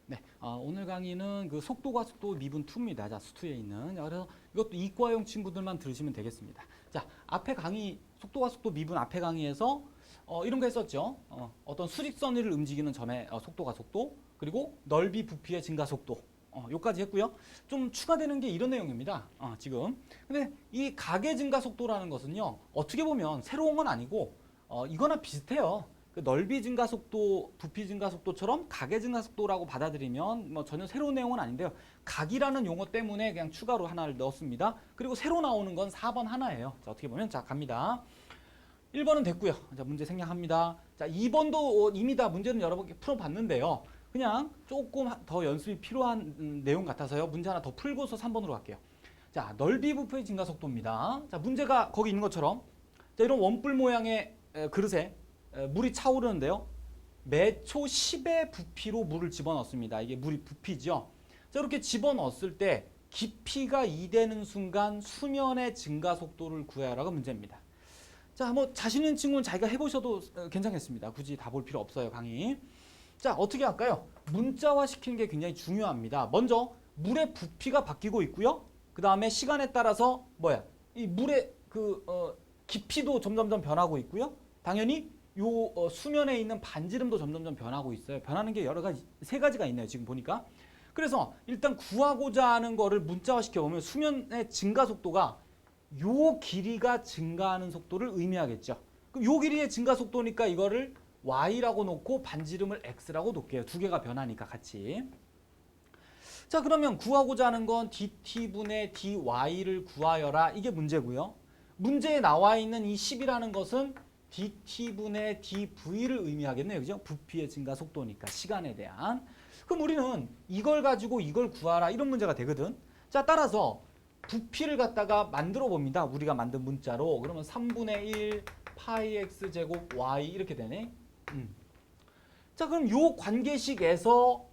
네, 오늘 강의는 그 속도과 속도 미분 2입니다. 자, 수투에 있는. 자, 그래서 이것도 이과형 친구들만 들으시면 되겠습니다. 자, 앞에 강의, 속도와 속도 미분 앞에 강의에서 이런 거 했었죠. 어떤 수직선을 움직이는 점의 속도가 속도, 그리고 넓이 부피의 증가 속도. 요까지 했고요. 좀 추가되는 게 이런 내용입니다. 지금. 근데 이 각의 증가 속도라는 것은요, 어떻게 보면 새로운 건 아니고, 이거나 비슷해요. 그 넓이 증가 속도, 부피 증가 속도처럼 각의 증가 속도라고 받아들이면 뭐 전혀 새로운 내용은 아닌데요. 각이라는 용어 때문에 그냥 추가로 하나를 넣었습니다. 그리고 새로 나오는 건 4번 하나예요. 자, 어떻게 보면 자, 갑니다. 1번은 됐고요. 자, 문제 생략합니다. 자, 2번도 이미 다 문제는 여러 번 풀어봤는데요. 그냥 조금 더 연습이 필요한 내용 같아서요. 문제 하나 더 풀고서 3번으로 갈게요. 자, 넓이 부피의 증가 속도입니다. 자, 문제가 거기 있는 것처럼 자, 이런 원뿔 모양의 그릇에 물이 차오르는데요. 매초 10의 부피로 물을 집어넣습니다. 이게 물이 부피죠. 자, 이렇게 집어넣었을 때 깊이가 2 되는 순간 수면의 증가 속도를 구해라가 문제입니다. 자, 뭐 자신 있는 친구는 자기가 해보셔도 괜찮겠습니다. 굳이 다 볼 필요 없어요, 강의. 자, 어떻게 할까요? 문자화 시키는 게 굉장히 중요합니다. 먼저 물의 부피가 바뀌고 있고요. 그 다음에 시간에 따라서 이 물의 깊이도 점점점 변하고 있고요. 당연히 요 수면에 있는 반지름도 점점점 변하고 있어요. 변하는 게 여러 가지, 3가지가 있네요. 지금 보니까. 그래서 일단 구하고자 하는 거를 문자화 시켜보면 수면의 증가 속도가 요 길이가 증가하는 속도를 의미하겠죠. 그럼 요 길이의 증가 속도니까 이거를 y라고 놓고 반지름을 x라고 놓을게요. 2개가 변하니까 같이. 자, 그러면 구하고자 하는 건 dt분의 dy를 구하여라. 이게 문제고요. 문제에 나와 있는 이 10이라는 것은 dt분의 dv를 의미하겠네요. 그죠? 부피의 증가 속도니까 시간에 대한. 그럼 우리는 이걸 가지고 이걸 구하라 이런 문제가 되거든. 자, 따라서 부피를 갖다가 만들어 봅니다. 우리가 만든 문자로. 그러면 3분의 1 파이 x 제곱 y 이렇게 되네. 자, 그럼 요 관계식에서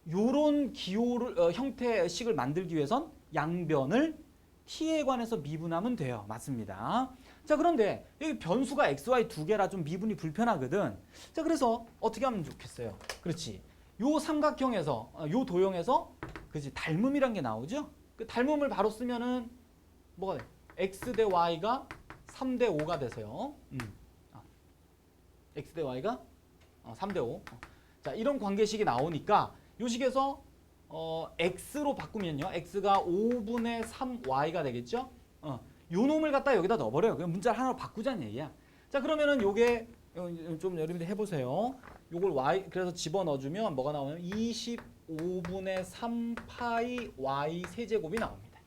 요런 기호를 형태의 식을 만들기 위해선 양변을 t에 관해서 미분하면 돼요. 맞습니다. 자, 그런데 여기 변수가 x, y 2개라 좀 미분이 불편하거든. 자, 그래서 어떻게 하면 좋겠어요? 그렇지. 요 삼각형에서 요 도형에서 그렇지, 닮음이란 게 나오죠? 그 닮음을 바로 쓰면은 뭐가 돼? x 대 y가 3 대 5가 돼서요. x 대 y가 3 대 5. 자, 이런 관계식이 나오니까 요 식에서 x로 바꾸면요. x가 5분의 3y가 되겠죠? 요 놈을 갖다 여기다 넣어버려요. 그냥 문자를 하나로 바꾸자는 얘기야. 자, 그러면은 요게 좀 여러분들 해보세요. 요걸 y 그래서 집어넣어주면 뭐가 나오냐면 25분의 3 파이 y 세제곱이 나옵니다.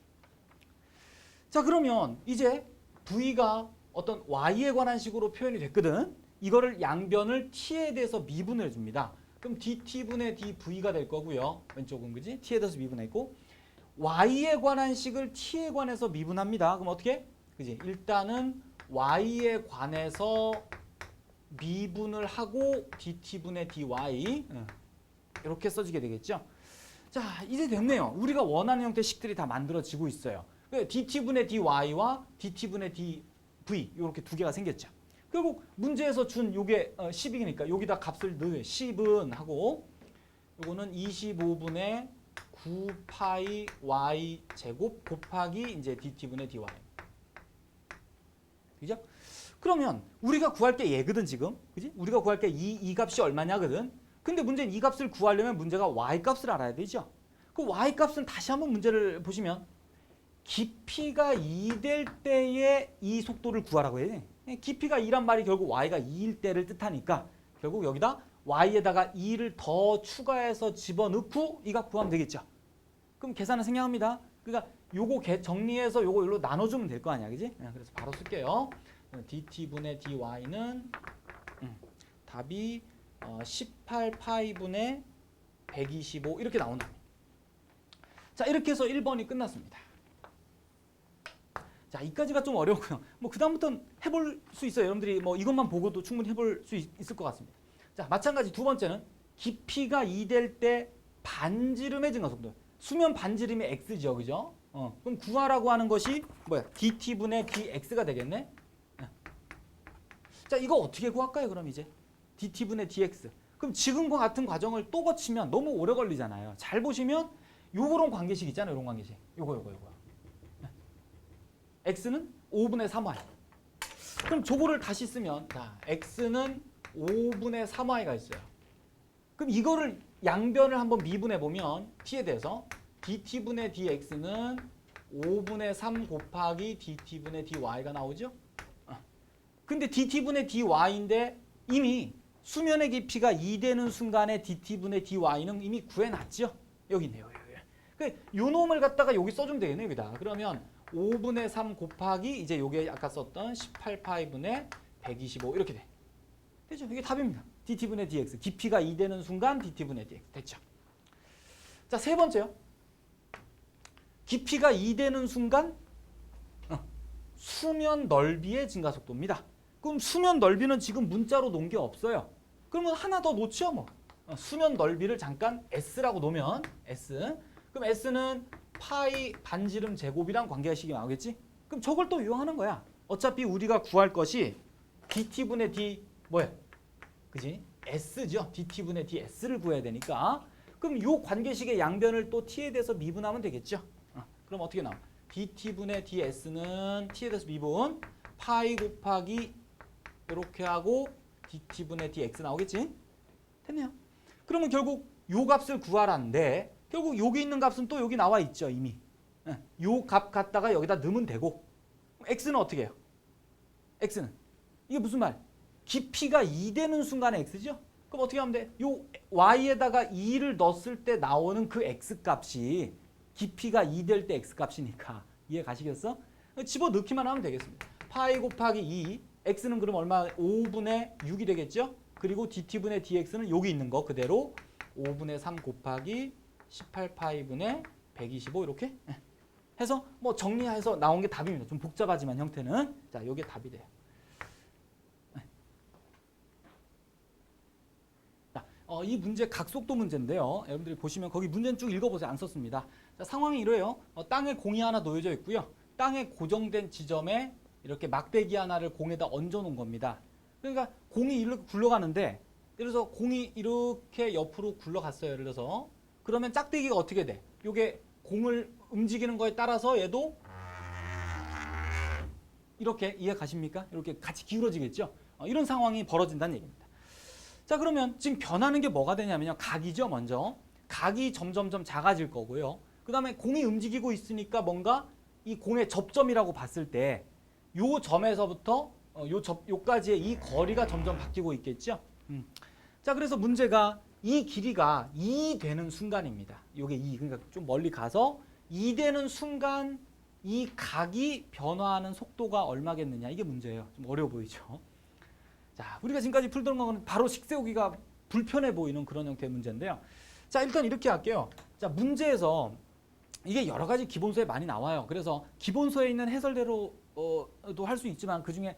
자, 그러면 이제 v가 어떤 y에 관한 식으로 표현이 됐거든. 이거를 양변을 t에 대해서 미분을 해줍니다. 그럼 dt분의 dv가 될 거고요. 왼쪽은 그지? t에 대해서 미분했고 y에 관한 식을 t에 관해서 미분합니다. 그럼 어떻게? 그지? 일단은 y에 관해서 미분을 하고 dt분의 dy 이렇게 써지게 되겠죠. 자, 이제 됐네요. 우리가 원하는 형태의 식들이 다 만들어지고 있어요. dt분의 dy와 dt분의 dv 이렇게 2개가 생겼죠. 결국 문제에서 준 요게 10이니까 여기다 값을 넣어요. 10은 하고 요거는 25분의 9파이 y 제곱 곱하기 이제 dt분의 dy. 그죠? 그러면 우리가 구할 게 얘거든 지금. 그지? 우리가 구할 게 이 값이 얼마냐거든. 근데 문제는 이 값을 구하려면 문제가 y 값을 알아야 되죠. 그 y 값은 다시 한번 문제를 보시면 깊이가 2 될 때의 이 속도를 구하라고 해. 깊이가 2란 말이 결국 y가 2일 때를 뜻하니까 결국 여기다 y에다가 2를 더 추가해서 집어넣고 이 값 구하면 되겠죠. 그럼 계산은 생략합니다. 그러니까 요거 정리해서 요거 일로 나눠주면 될 거 아니야, 그지? 그래서 바로 쓸게요. dt분의 dy는 답이 18파이분의 125 이렇게 나온다. 자, 이렇게 해서 1번이 끝났습니다. 자, 이까지가 좀 어려웠고요. 뭐 그다음부터는 해볼 수 있어요. 여러분들이 뭐 이것만 보고도 충분히 해볼 수 있을 것 같습니다. 자, 마찬가지 두 번째는 깊이가 2 될 때 반지름의 증가 속도. 수면 반지름이 x죠, 그죠? 그럼 구하라고 하는 것이 뭐야? dt분의 dx가 되겠네. 자, 이거 어떻게 구할까요? 그럼 이제 dt분의 dx. 그럼 지금과 같은 과정을 또 거치면 너무 오래 걸리잖아요. 잘 보시면 요런 관계식 있잖아요. 요런 관계식. 요거. x는 5분의 3y. 그럼 저거를 다시 쓰면 자, x는 5분의 3y가 있어요. 그럼 이거를 양변을 한번 미분해 보면 t에 대해서 dt분의 dx는 5분의 3 곱하기 dt분의 dy가 나오죠? 근데 dt분의 dy인데 이미 수면의 깊이가 2 되는 순간에 dt분의 dy는 이미 구해놨죠? 여기 있네요. 요 놈을 갖다가 여기 써주면 되겠네요. 여기다. 그러면 5분의 3 곱하기 이제 요게 아까 썼던 18파이분의 125 이렇게 돼. 되죠? 이게 답입니다. dt분의 dx. 깊이가 2 되는 순간 dt분의 dx. 됐죠? 자, 세 번째요. 깊이가 2 되는 순간 수면 넓이의 증가 속도입니다. 그럼 수면 넓이는 지금 문자로 놓은 게 없어요. 그러면 하나 더 놓죠, 뭐. 수면 넓이를 잠깐 s라고 놓으면 s. 그럼 s는 파이 반지름 제곱이랑 관계식이 나오겠지? 그럼 저걸 또 이용하는 거야. 어차피 우리가 구할 것이 dt분의 d 뭐야? 그지? s죠. dt분의 ds를 구해야 되니까. 그럼 이 관계식의 양변을 또 t에 대해서 미분하면 되겠죠? 그럼 어떻게 나와? dt분의 ds는 t에 대해서 미분 파이 곱하기 이렇게 하고 dt분의 dx 나오겠지? 됐네요. 그러면 결국 요 값을 구하라는데 결국 여기 있는 값은 또 여기 나와 있죠, 이미. 요 값 갖다가 여기다 넣으면 되고. x는 어떻게 해요? x는 이게 무슨 말? 깊이가 2 되는 순간에 x죠? 그럼 어떻게 하면 돼? 요 y에다가 2를 넣었을 때 나오는 그 x 값이 깊이가 2 될 때 x 값이니까. 이해 가시겠어? 집어넣기만 하면 되겠습니다. 파이 곱하기 2, x는 그럼 얼마? 5분의 6이 되겠죠? 그리고 dt분의 dx는 여기 있는 거 그대로 5분의 3 곱하기 18파이분의 125 이렇게 해서 뭐 정리해서 나온 게 답입니다. 좀 복잡하지만 형태는. 자, 이게 답이 돼요. 자, 이 문제 각속도 문제인데요. 여러분들이 보시면 거기 문제는 쭉 읽어보세요. 안 썼습니다. 자, 상황이 이래요. 땅에 공이 하나 놓여져 있고요. 땅에 고정된 지점에 이렇게 막대기 하나를 공에다 얹어 놓은 겁니다. 그러니까 공이 이렇게 굴러가는데 예를 들어서 공이 이렇게 옆으로 굴러갔어요. 예를 들어서 그러면 짝대기가 어떻게 돼? 요게 공을 움직이는 거에 따라서 얘도 이렇게 이해 가십니까? 이렇게 같이 기울어지겠죠? 이런 상황이 벌어진다는 얘기입니다. 자, 그러면 지금 변하는 게 뭐가 되냐면요. 각이죠, 먼저. 각이 점점점 작아질 거고요. 그 다음에 공이 움직이고 있으니까 뭔가 이 공의 접점이라고 봤을 때 요 점에서부터 요까지의 이 거리가 점점 바뀌고 있겠죠? 자, 그래서 문제가 이 길이가 2 되는 순간입니다. 요게 2, 그러니까 좀 멀리 가서 2 되는 순간 이 각이 변화하는 속도가 얼마겠느냐. 이게 문제예요. 좀 어려워 보이죠? 자, 우리가 지금까지 풀던 거는 바로 식 세우기가 불편해 보이는 그런 형태의 문제인데요. 자, 일단 이렇게 할게요. 자, 문제에서 이게 여러 가지 기본서에 많이 나와요. 그래서 기본서에 있는 해설대로도 할 수 있지만 그중에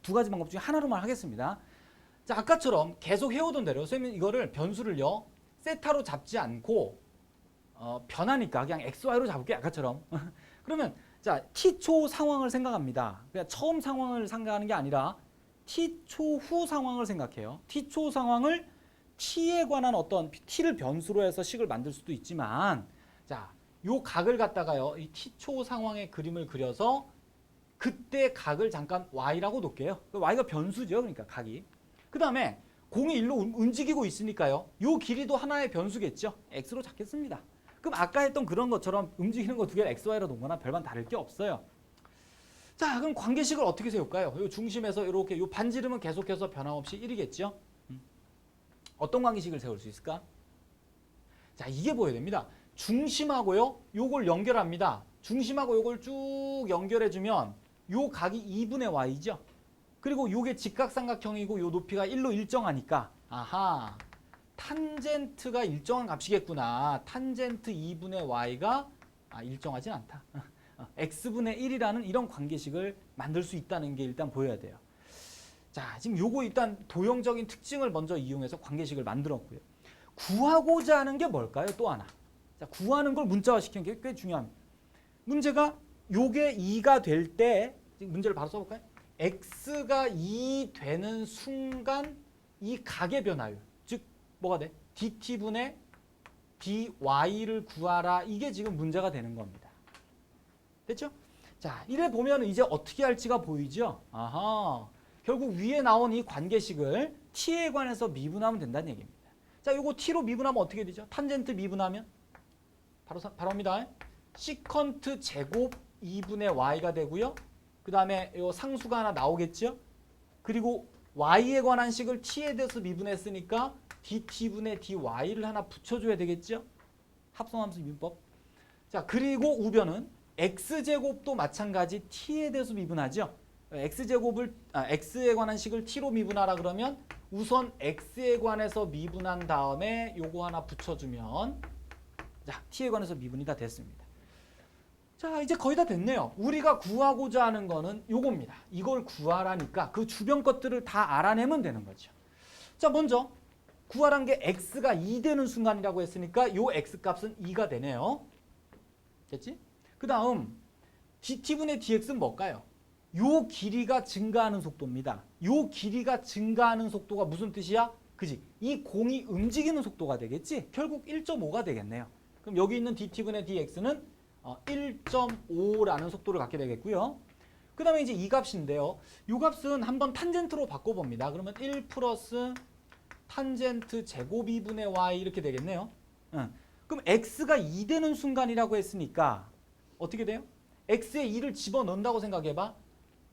두 가지 방법 중에 하나로만 하겠습니다. 자, 아까처럼 계속 해오던 대로 선생님은 이거를 변수를요 세타로 잡지 않고 변하니까 그냥 xy로 잡을게요. 아까처럼. 그러면 자, t초 상황을 생각합니다. 그냥 처음 상황을 생각하는 게 아니라 t초 후 상황을 생각해요. t초 상황을 t에 관한 어떤 t를 변수로 해서 식을 만들 수도 있지만 자, 요 각을 갖다가요 이 t초 상황의 그림을 그려서 그때 각을 잠깐 y라고 놓을게요. y가 변수죠. 그러니까 각이. 그 다음에 공이 일로 움직이고 있으니까요. 요 길이도 하나의 변수겠죠. x로 잡겠습니다. 그럼 아까 했던 그런 것처럼 움직이는 거 두 개를 xy로 놓은 거나 별반 다를 게 없어요. 자, 그럼 관계식을 어떻게 세울까요? 요 중심에서 이렇게 요 반지름은 계속해서 변함없이 1이겠죠. 어떤 관계식을 세울 수 있을까? 자, 이게 보여야 됩니다. 중심하고요. 요걸 연결합니다. 중심하고 요걸 쭉 연결해주면 요 각이 2분의 y죠. 그리고 요게 직각삼각형이고 요 높이가 1로 일정하니까 아하, 탄젠트가 일정한 값이겠구나. 탄젠트 2분의 y가 일정하진 않다. x분의 1이라는 이런 관계식을 만들 수 있다는 게 일단 보여야 돼요. 자, 지금 요거 일단 도형적인 특징을 먼저 이용해서 관계식을 만들었고요. 구하고자 하는 게 뭘까요? 또 하나. 자, 구하는 걸 문자화 시키는 게 꽤 중요합니다. 문제가 요게 2가 될 때 문제를 바로 써볼까요? x가 2 되는 순간 이 각의 변화율, 즉 뭐가 돼? dt분의 dy를 구하라. 이게 지금 문제가 되는 겁니다. 됐죠? 자, 이래 보면 이제 어떻게 할지가 보이죠? 아하. 결국 위에 나온 이 관계식을 t에 관해서 미분하면 된다는 얘기입니다. 자, 요거 t로 미분하면 어떻게 되죠? 탄젠트 미분하면 바로입니다. 시컨트 제곱 2분의 y가 되고요. 그 다음에 요 상수가 하나 나오겠죠? 그리고 y에 관한 식을 t에 대해서 미분했으니까 dt분의 dy를 하나 붙여줘야 되겠죠? 합성함수 미분법. 자, 그리고 우변은 x제곱도 마찬가지 t에 대해서 미분하죠. x에 관한 식을 t로 미분하라 그러면 우선 x에 관해서 미분한 다음에 요거 하나 붙여주면 자, t에 관해서 미분이 다 됐습니다. 자, 이제 거의 다 됐네요. 우리가 구하고자 하는 거는 요겁니다. 이걸 구하라니까 그 주변 것들을 다 알아내면 되는 거죠. 자, 먼저 구하란 게 x가 2 되는 순간이라고 했으니까 요 x값은 2가 되네요. 됐지? 그 다음 dt분의 dx는 뭘까요? 요 길이가 증가하는 속도입니다. 요 길이가 증가하는 속도가 무슨 뜻이야? 그지? 이 공이 움직이는 속도가 되겠지? 결국 1.5가 되겠네요. 그럼 여기 있는 dt분의 dx는 1.5라는 속도를 갖게 되겠고요. 그 다음에 이제 이 값인데요. 이 값은 한번 탄젠트로 바꿔봅니다. 그러면 1 플러스 탄젠트 제곱 2분의 y 이렇게 되겠네요. 그럼 x가 2 되는 순간이라고 했으니까 어떻게 돼요? x에 2를 집어넣는다고 생각해봐.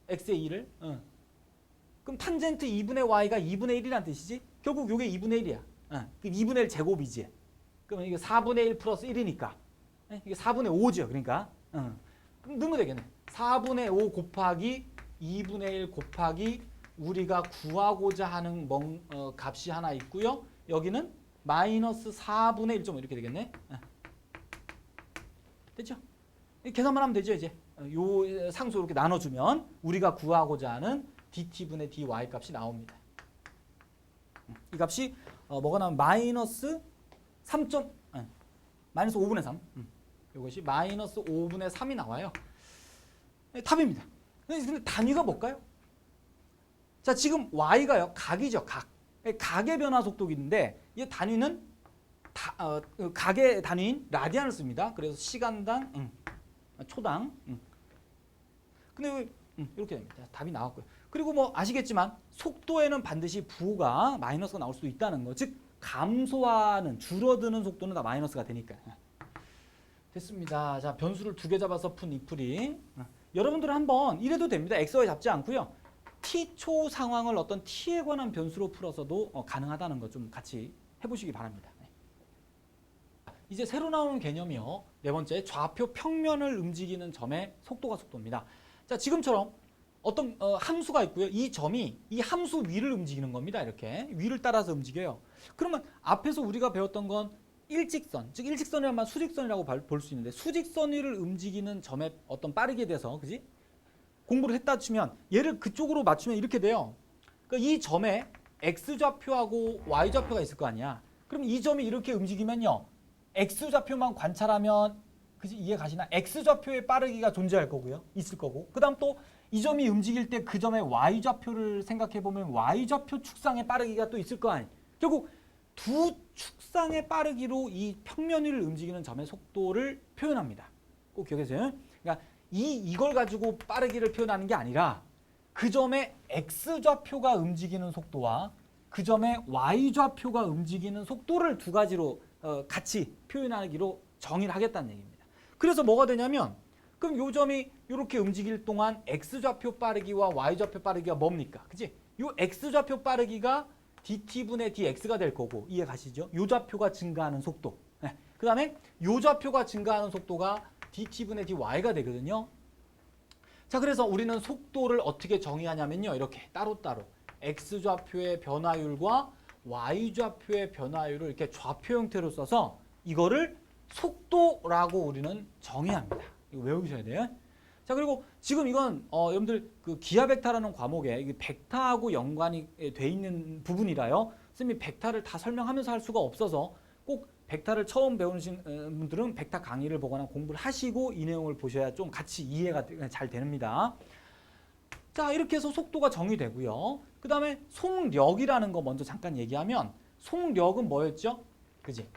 x에 2를. 그럼 탄젠트 2분의 y가 2분의 1이란 뜻이지? 결국 이게 2분의 1이야. 그럼 2분의 1 제곱이지. 그러면 이게 4분의 1 플러스 1이니까. 이게 4분의 5죠. 그러니까. 그럼 넣으면 되겠네. 4분의 5 곱하기 2분의 1 곱하기 우리가 구하고자 하는 값이 하나 있고요. 여기는 마이너스 4분의 1.5 이렇게 되겠네. 됐죠? 계산만 하면 되죠. 이제 요 상수 이렇게 나눠주면 우리가 구하고자 하는 dt분의 dy 값이 나옵니다. 이 값이 뭐가 나오면 마이너스 5분의 3. 이것이 마이너스 5분의 3이 나와요. 답입니다. 근데 단위가 뭘까요? 자, 지금 y가요. 각이죠. 각. 각의 변화 속도인데 이 단위는 각의 단위인 라디안을 씁니다. 그래서 시간당, 초당. 근데 이렇게 됩니다. 답이 나왔고요. 그리고 뭐 아시겠지만 속도에는 반드시 부호가 마이너스가 나올 수도 있다는 거. 즉 감소하는 줄어드는 속도는 다 마이너스가 되니까. 됐습니다. 자, 변수를 2개 잡아서 푼 이 풀이. 여러분들은 한번 이래도 됩니다. xy 잡지 않고요. t초 상황을 어떤 t에 관한 변수로 풀어서도 가능하다는 거 좀 같이 해보시기 바랍니다. 이제 새로 나오는 개념이요. 네 번째, 좌표 평면을 움직이는 점의 속도가 속도입니다. 자, 지금처럼 어떤 함수가 있고요. 이 점이 이 함수 위를 움직이는 겁니다. 이렇게 위를 따라서 움직여요. 그러면 앞에서 우리가 배웠던 건 일직선, 즉 일직선이란 말 수직선이라고 볼 수 있는데 수직선 위를 움직이는 점의 어떤 빠르기에 대해서 그지? 공부를 했다 치면 얘를 그쪽으로 맞추면 이렇게 돼요. 그러니까 이 점에 x좌표하고 y좌표가 있을 거 아니야. 그럼 이 점이 이렇게 움직이면요. x좌표만 관찰하면 그지? 이해 가시나? x좌표의 빠르기가 존재할 거고요. 있을 거고. 그다음 또 이 점이 움직일 때 그 점의 y좌표를 생각해 보면 y좌표 축상의 빠르기가 또 있을 거 아니에요. 결국 두 축상의 빠르기로 이 평면 위를 움직이는 점의 속도를 표현합니다. 꼭 기억하세요. 그러니까 이걸 가지고 빠르기를 표현하는 게 아니라 그 점의 x좌표가 움직이는 속도와 그 점의 y좌표가 움직이는 속도를 두 가지로 같이 표현하기로 정의를 하겠다는 얘기입니다. 그래서 뭐가 되냐면 그럼 요 점이 이렇게 움직일 동안 x좌표 빠르기와 y좌표 빠르기가 뭡니까? 그치? 요 x좌표 빠르기가 dt분의 dx가 될 거고 이해 가시죠? 요 좌표가 증가하는 속도. 네. 그 다음에 요 좌표가 증가하는 속도가 dt분의 dy가 되거든요. 자, 그래서 우리는 속도를 어떻게 정의하냐면요. 이렇게 따로따로 x좌표의 변화율과 y좌표의 변화율을 이렇게 좌표 형태로 써서 이거를 속도라고 우리는 정의합니다. 이거 외우셔야 돼요. 자, 그리고 지금 이건 여러분들 그 기하 벡터라는 과목에 이게 벡터하고 연관이 돼 있는 부분이라요. 선생님이 벡터를 다 설명하면서 할 수가 없어서 꼭 벡터를 처음 배우신 분들은 벡터 강의를 보거나 공부를 하시고 이 내용을 보셔야 좀 같이 이해가 잘 됩니다. 자, 이렇게 해서 속도가 정의되고요. 그 다음에 속력이라는 거 먼저 잠깐 얘기하면 속력은 뭐였죠? 그지?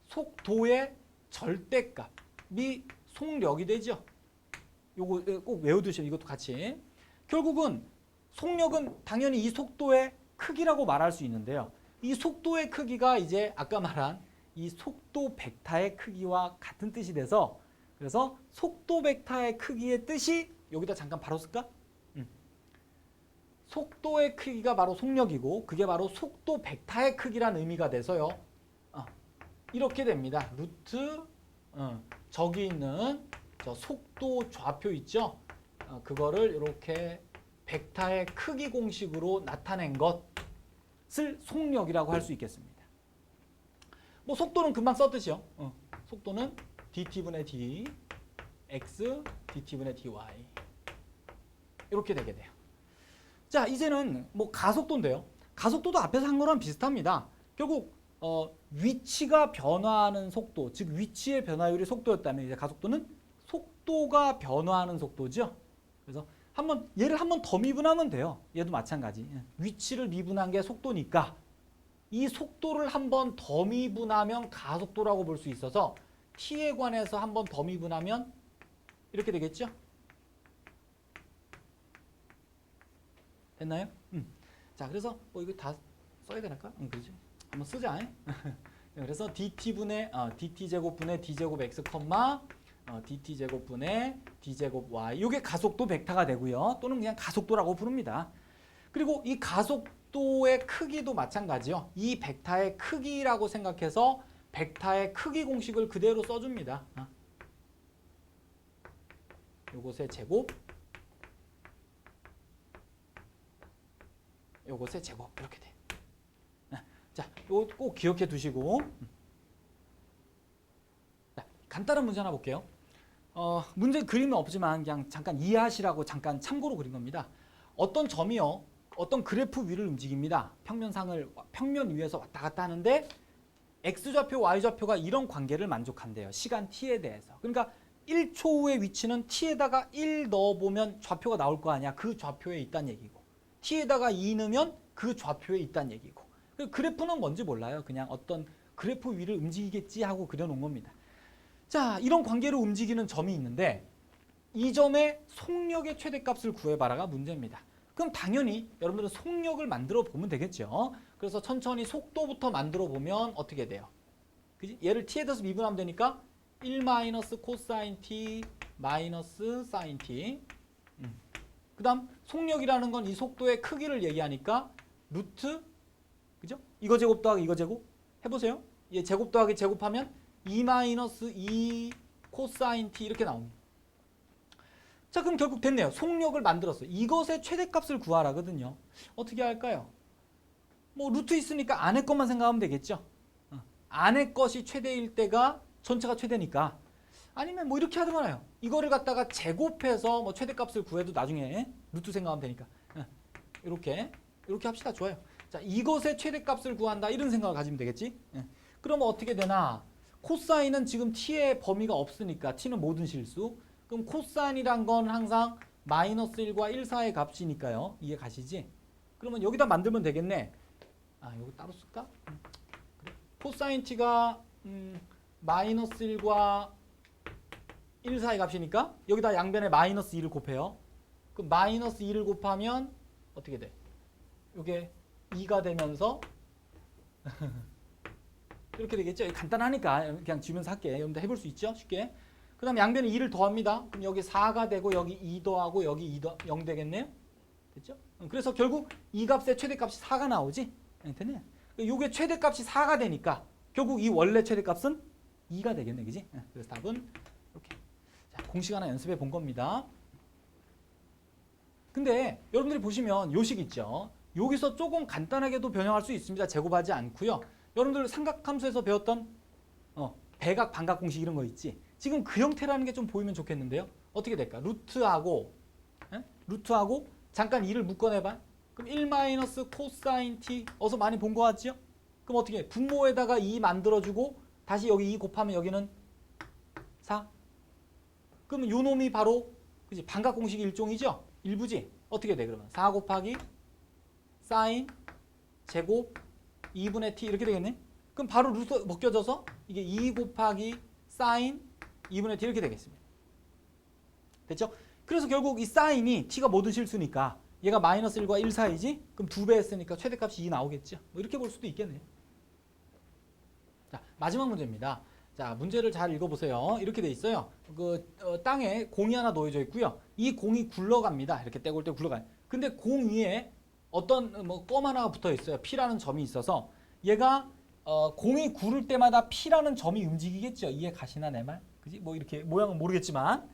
속도의 절대값이 속력이 되죠. 요거 꼭 외워두시면 이것도 같이. 결국은 속력은 당연히 이 속도의 크기라고 말할 수 있는데요. 이 속도의 크기가 이제 아까 말한 이 속도 벡터의 크기와 같은 뜻이 돼서 그래서 속도 벡터의 크기의 뜻이 여기다 잠깐 바로 쓸까? 속도의 크기가 바로 속력이고 그게 바로 속도 벡터의 크기란 의미가 돼서요. 이렇게 됩니다. 루트 저기 있는 저 속도 좌표 있죠? 그거를 이렇게 벡터의 크기 공식으로 나타낸 것을 속력이라고 할 수 있겠습니다. 뭐 속도는 금방 썼듯이요. 속도는 dt분의 d, x, dt분의 dy 이렇게 되게 돼요. 자, 이제는 뭐 가속도인데요. 가속도도 앞에서 한 거랑 비슷합니다. 결국 위치가 변화하는 속도, 즉 위치의 변화율이 속도였다면 이제 가속도는 속도가 변화하는 속도죠. 그래서 얘를 한 번 더 미분하면 돼요. 얘도 마찬가지. 위치를 미분한 게 속도니까 이 속도를 한 번 더 미분하면 가속도라고 볼 수 있어서 t에 관해서 한 번 더 미분하면 이렇게 되겠죠? 됐나요? 자, 그래서 이거 다 써야 되나까? 그렇지. 한번 쓰자. 그래서 dt분의 dt 제곱분의 d 제곱 x, dt 제곱분의 d 제곱 y. 이게 가속도 벡터가 되고요. 또는 그냥 가속도라고 부릅니다. 그리고 이 가속도의 크기도 마찬가지요. 이 벡터의 크기라고 생각해서 벡터의 크기 공식을 그대로 써줍니다. 요것의 제곱, 요것의 제곱 이렇게 돼. 자, 이거 꼭 기억해 두시고. 자, 간단한 문제 하나 볼게요. 문제 그림은 없지만 그냥 잠깐 이해하시라고 잠깐 참고로 그린 겁니다. 어떤 점이요, 어떤 그래프 위를 움직입니다. 평면 위에서 왔다 갔다 하는데 x좌표, y좌표가 이런 관계를 만족한대요. 시간 t에 대해서. 그러니까 1초 후의 위치는 t에다가 1 넣어보면 좌표가 나올 거 아니야. 그 좌표에 있다는 얘기고 t에다가 2 넣으면 그 좌표에 있다는 얘기고. 그래프는 뭔지 몰라요. 그냥 어떤 그래프 위를 움직이겠지 하고 그려놓은 겁니다. 자, 이런 관계로 움직이는 점이 있는데 이 점의 속력의 최대값을 구해봐라가 문제입니다. 그럼 당연히 여러분들은 속력을 만들어 보면 되겠죠. 그래서 천천히 속도부터 만들어 보면 어떻게 돼요? 그지? 얘를 t에 대해서 미분하면 되니까 1 마이너스 코사인 t 마이너스 사인 t. 그 다음 속력이라는 건 이 속도의 크기를 얘기하니까 루트, 그죠? 이거 제곱 더하기 이거 제곱 해보세요. 얘 제곱 더하기 제곱하면 2 마이너스 2 코사인 t 이렇게 나옵니다. 자, 그럼 결국 됐네요. 속력을 만들었어요. 이것의 최대값을 구하라거든요. 어떻게 할까요? 뭐 루트 있으니까 안에 것만 생각하면 되겠죠. 안에 것이 최대일 때가 전체가 최대니까. 아니면 뭐 이렇게 하더라요. 이거를 갖다가 제곱해서 뭐 최대값을 구해도 나중에 루트 생각하면 되니까. 이렇게 합시다. 좋아요. 자, 이것의 최대값을 구한다 이런 생각을 가지면 되겠지. 그러면 어떻게 되나? 코사인은 지금 t의 범위가 없으니까 t는 모든 실수. 그럼 코사인이란 건 항상 마이너스 1과 1 사이의 값이니까요. 이해 가시지? 그러면 여기다 만들면 되겠네. 여기 따로 쓸까? 그래. 코사인 t가 마이너스 1과 1 사이 값이니까 여기다 양변에 마이너스 2를 곱해요. 그럼 마이너스 2를 곱하면 어떻게 돼? 이게 2가 되면서 이렇게 되겠죠? 간단하니까 그냥 지면서 할게. 여러분들 해볼 수 있죠? 쉽게. 그 다음에 양변에 2를 더합니다. 그럼 여기 4가 되고 여기 2 더하고 여기 2 더 0 되겠네요? 됐죠? 그래서 결국 이 값의 최대값이 4가 나오지? 됐네. 이게 최대값이 4가 되니까 결국 이 원래 최대값은 2가 되겠네. 그지? 그래서 답은 이렇게. 자, 공식 하나 연습해 본 겁니다. 근데 여러분들이 보시면 요식 있죠? 여기서 조금 간단하게도 변형할 수 있습니다. 제곱하지 않고요. 여러분들 삼각함수에서 배웠던 대각, 반각 공식 이런 거 있지? 지금 그 형태라는 게 좀 보이면 좋겠는데요. 어떻게 될까? 루트하고 잠깐 2를 묶어내봐. 그럼 1 마이너스 코사인 t 어서 많이 본 거 같죠? 그럼 어떻게 해? 분모에다가 2 만들어주고 다시 여기 2 곱하면 여기는 4. 그러면 요 놈이 바로 그치? 반각 공식 일종이죠? 일부지? 어떻게 돼 그러면? 4 곱하기 사인 제곱 2분의 t 이렇게 되겠네. 그럼 바로 루트 벗겨져서 이게 2 곱하기 사인 2분의 t 이렇게 되겠습니다. 됐죠? 그래서 결국 이 사인이 t가 모든 실수니까 얘가 마이너스 1과 1 사이지? 그럼 2배 했으니까 최대값이 2 나오겠죠? 뭐 이렇게 볼 수도 있겠네요. 자, 마지막 문제입니다. 자, 문제를 잘 읽어보세요. 이렇게 돼 있어요. 땅에 공이 하나 놓여져 있고요. 이 공이 굴러갑니다. 이렇게 떼골 때 굴러가요. 근데 공 위에 어떤 껌 하나가 붙어 있어요. P라는 점이 있어서 얘가 공이 구를 때마다 P라는 점이 움직이겠죠. 이해 가시나 내 말? 그지? 뭐 이렇게 모양은 모르겠지만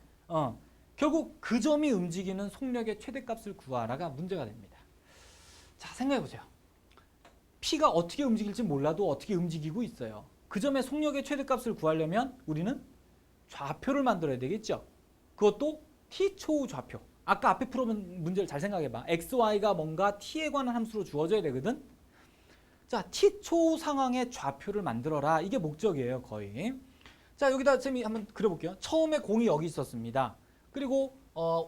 결국 그 점이 움직이는 속력의 최대값을 구하라가 문제가 됩니다. 자, 생각해 보세요. P가 어떻게 움직일지 몰라도 어떻게 움직이고 있어요. 그 점의 속력의 최대값을 구하려면 우리는 좌표를 만들어야 되겠죠. 그것도 t초우 좌표. 아까 앞에 풀어본 문제를 잘 생각해봐. x, y가 뭔가 t에 관한 함수로 주어져야 되거든. 자, t초우 상황의 좌표를 만들어라. 이게 목적이에요, 거의. 자, 여기다 쌤이 한번 그려볼게요. 처음에 공이 여기 있었습니다. 그리고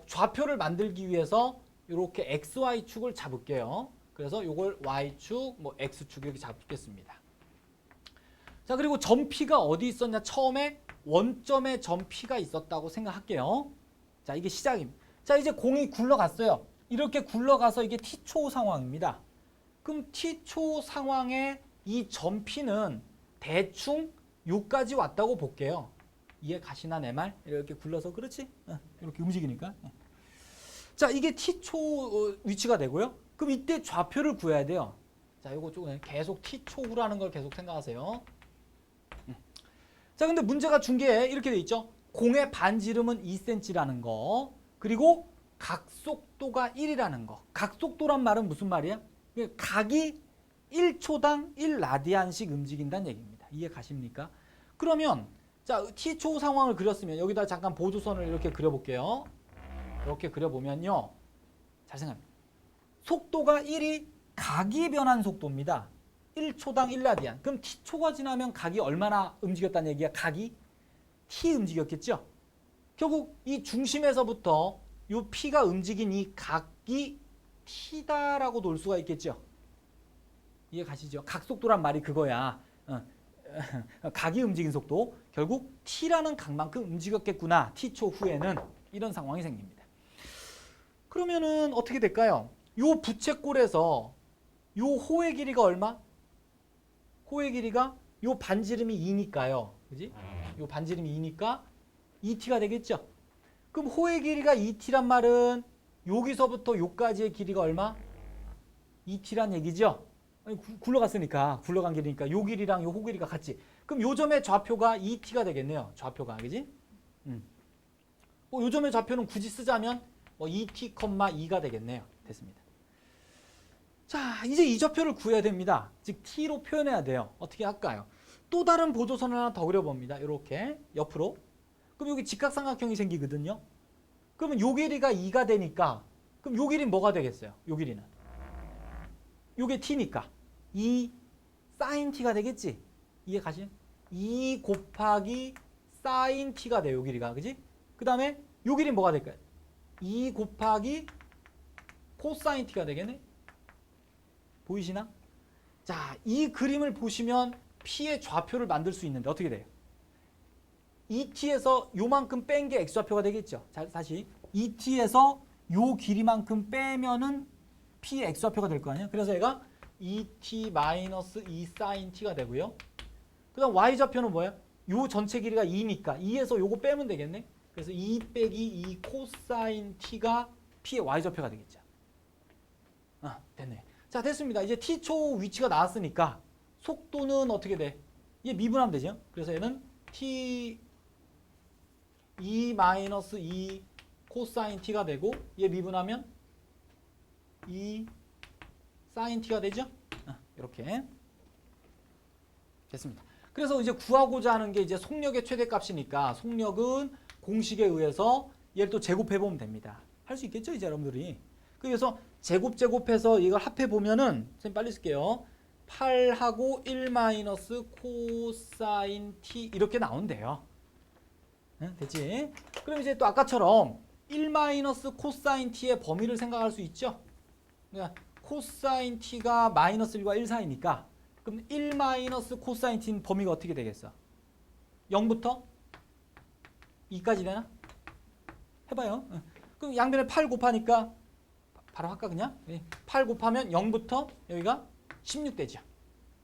좌표를 만들기 위해서 이렇게 x, y축을 잡을게요. 그래서 이걸 y축, 뭐 x축 이렇게 잡겠습니다. 자, 그리고 점 P가 어디 있었냐? 처음에 원점에 점 P가 있었다고 생각할게요. 자, 이게 시작입니다. 자, 이제 공이 굴러갔어요. 이렇게 굴러가서 이게 T초 상황입니다. 그럼 T초 상황에 이 점 P는 대충 요까지 왔다고 볼게요. 이해 가시나 내 말? 이렇게 굴러서 그렇지? 이렇게 움직이니까. 자, 이게 T초 위치가 되고요. 그럼 이때 좌표를 구해야 돼요. 자, 요거 좀 계속 T초라는 걸 계속 생각하세요. 자, 근데 문제가 준 게 이렇게 돼 있죠. 공의 반지름은 2cm라는 거. 그리고 각속도가 1이라는 거. 각속도란 말은 무슨 말이야? 각이 1초당 1라디안씩 움직인다는 얘기입니다. 이해 가십니까? 그러면 자, t초 상황을 그렸으면 여기다 잠깐 보조선을 이렇게 그려볼게요. 이렇게 그려보면요. 잘 생각합니다. 속도가 1이 각이 변한 속도입니다. 1초당 1라디안. 그럼 t초가 지나면 각이 얼마나 움직였다는 얘기야? 각이 t 움직였겠죠? 결국 이 중심에서부터 이 p가 움직인 이 각이 t다라고 놓을 수가 있겠죠? 이해 가시죠? 각속도란 말이 그거야. 각이 움직인 속도. 결국 t라는 각만큼 움직였겠구나. t초 후에는 이런 상황이 생깁니다. 그러면은 어떻게 될까요? 요 부채꼴에서 요 호의 길이가 얼마? 호의 길이가 요 반지름이 2니까요. 그지? 요 반지름이 2니까 2t가 되겠죠? 그럼 호의 길이가 2t란 말은 여기서부터 요까지의 길이가 얼마? 2t란 얘기죠? 아니, 굴러갔으니까 굴러간 길이니까 요 길이랑 요 호 길이가 같지. 그럼 요 점의 좌표가 2t가 되겠네요. 좌표가. 그지? 요 점의 좌표는 굳이 쓰자면 2t,2가 되겠네요. 됐습니다. 자, 이제 이 좌표를 구해야 됩니다. 즉 t로 표현해야 돼요. 어떻게 할까요? 또 다른 보조선을 하나 더 그려봅니다. 이렇게 옆으로. 그럼 여기 직각삼각형이 생기거든요. 그러면 요 길이가 2가 되니까 그럼 요 길이는 뭐가 되겠어요? 요 길이는. 요게 t니까 2 sin t가 되겠지? 이해 가시죠? 2 곱하기 sin t가 돼요. 요 길이가. 그지? 그 다음에 요 길이는 뭐가 될까요? 2 곱하기 cosine t가 되겠네? 보이시나? 자, 이 그림을 보시면 P의 좌표를 만들 수 있는데 어떻게 돼요? 2t에서 요만큼 뺀 게 x좌표가 되겠죠. 자, 다시 2t에서 요 길이만큼 빼면은 P의 x좌표가 될 거 아니에요? 그래서 얘가 2t-2 sin t가 되고요. 그 다음 y좌표는 뭐예요? 요 전체 길이가 2니까 2에서 요거 빼면 되겠네. 그래서 2 빼기 2 cosine t가 P의 y좌표가 되겠죠. 됐네. 자, 됐습니다. 이제 t초 위치가 나왔으니까 속도는 어떻게 돼? 얘 미분하면 되죠. 그래서 얘는 t 2-2 cosine t가 되고 얘 미분하면 2 sin t가 되죠. 이렇게 됐습니다. 그래서 이제 구하고자 하는 게 이제 속력의 최대값이니까 속력은 공식에 의해서 얘를 또 제곱해 보면 됩니다. 할 수 있겠죠, 이제 여러분들이. 그래서 제곱해서 이걸 합해 보면은 선생님 빨리 쓸게요. 8하고 1 코사인 t 이렇게 나온대요. 됐지? 그럼 이제 또 아까처럼 1 코사인 t의 범위를 생각할 수 있죠? 그러니까 코사인 t가 -1과 1 사이니까 그럼 1 마이너스 코사인 t 범위가 어떻게 되겠어? 0부터 2까지 되나? 해봐요. 그럼 양변에 8 곱하니까 바로 할까 그냥? 8 곱하면 0부터 여기가 16 되죠.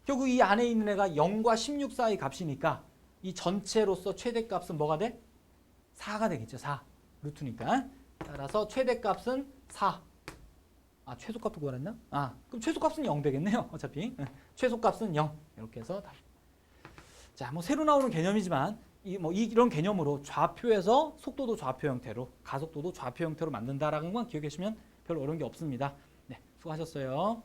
결국 이 안에 있는 애가 0과 16 사이 값이니까 이 전체로서 최대값은 뭐가 돼? 4가 되겠죠. 4. 루트니까. 따라서 최대값은 4. 아, 최소값도 구하랬나? 아, 그럼 최소값은 0 되겠네요. 어차피. 최소값은 0. 이렇게 해서 답. 자, 뭐 새로 나오는 개념이지만 이런 개념으로 좌표에서 속도도 좌표 형태로, 가속도도 좌표 형태로 만든다라는 것만 기억해 주시면 별 어려운 게 없습니다. 네, 수고하셨어요.